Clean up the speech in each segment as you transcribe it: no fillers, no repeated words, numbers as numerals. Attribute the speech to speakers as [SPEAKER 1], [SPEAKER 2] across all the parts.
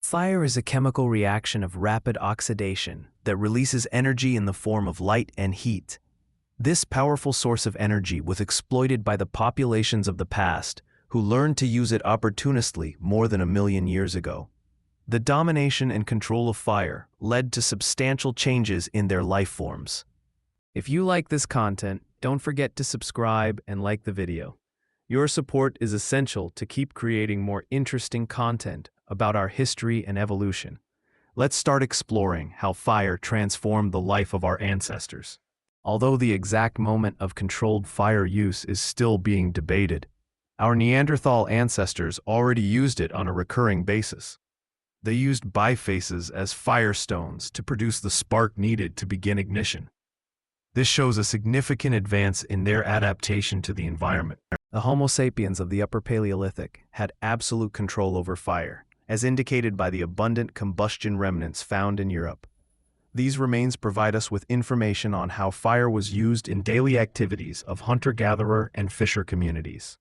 [SPEAKER 1] Fire is a chemical reaction of rapid oxidation that releases energy in the form of light and heat. This powerful source of energy was exploited by the populations of the past, who learned to use it opportunistically more than 1 million years ago. The domination and control of fire led to substantial changes in their life forms. If you like this content, don't forget to subscribe and like the video. Your support is essential to keep creating more interesting content about our history and evolution. Let's start exploring how fire transformed the life of our ancestors. Although the exact moment of controlled fire use is still being debated, our Neanderthal ancestors already used it on a recurring basis. They used bifaces as firestones to produce the spark needed to begin ignition. This shows a significant advance in their adaptation to the environment. The Homo sapiens of the Upper Paleolithic had absolute control over fire, as indicated by the abundant combustion remnants found in Europe. These remains provide us with information on how fire was used in daily activities of hunter-gatherer and fisher communities.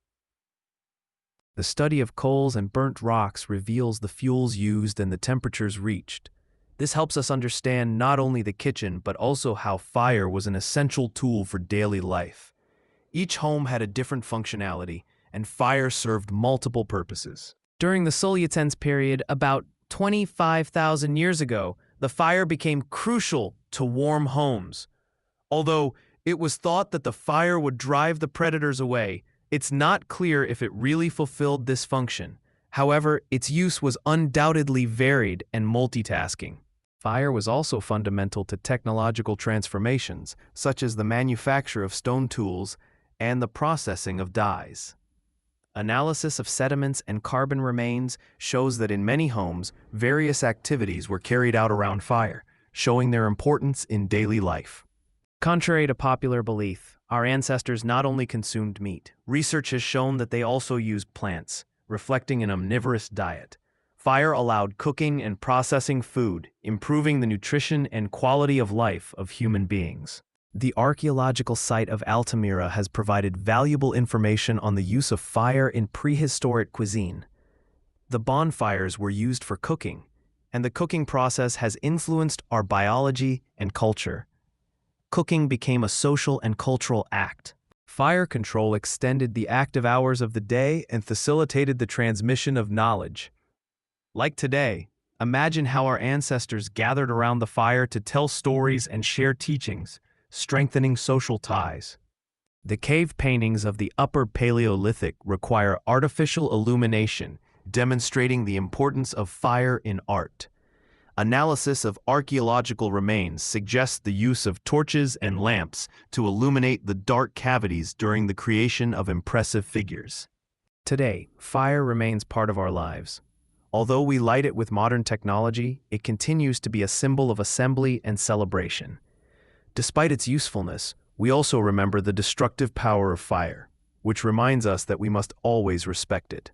[SPEAKER 1] The study of coals and burnt rocks reveals the fuels used and the temperatures reached. This helps us understand not only the kitchen but also how fire was an essential tool for daily life. Each home had a different functionality, and fire served multiple purposes. During the Solutens period, about 25,000 years ago, the fire became crucial to warm homes. Although it was thought that the fire would drive the predators away, it's not clear if it really fulfilled this function. However, its use was undoubtedly varied and multitasking. Fire was also fundamental to technological transformations, such as the manufacture of stone tools and the processing of dyes. Analysis of sediments and carbon remains shows that in many homes, various activities were carried out around fire, showing their importance in daily life. Contrary to popular belief, our ancestors not only consumed meat. Research has shown that they also used plants, reflecting an omnivorous diet. Fire allowed cooking and processing food, improving the nutrition and quality of life of human beings. The archaeological site of Altamira has provided valuable information on the use of fire in prehistoric cuisine. The bonfires were used for cooking, and the cooking process has influenced our biology and culture. Cooking became a social and cultural act. Fire control extended the active hours of the day and facilitated the transmission of knowledge. Like today, imagine how our ancestors gathered around the fire to tell stories and share teachings, strengthening social ties. The cave paintings of the Upper Paleolithic require artificial illumination, demonstrating the importance of fire in art. Analysis of archaeological remains suggests the use of torches and lamps to illuminate the dark cavities during the creation of impressive figures. Today, fire remains part of our lives. Although we light it with modern technology, it continues to be a symbol of assembly and celebration. Despite its usefulness, we also remember the destructive power of fire, which reminds us that we must always respect it.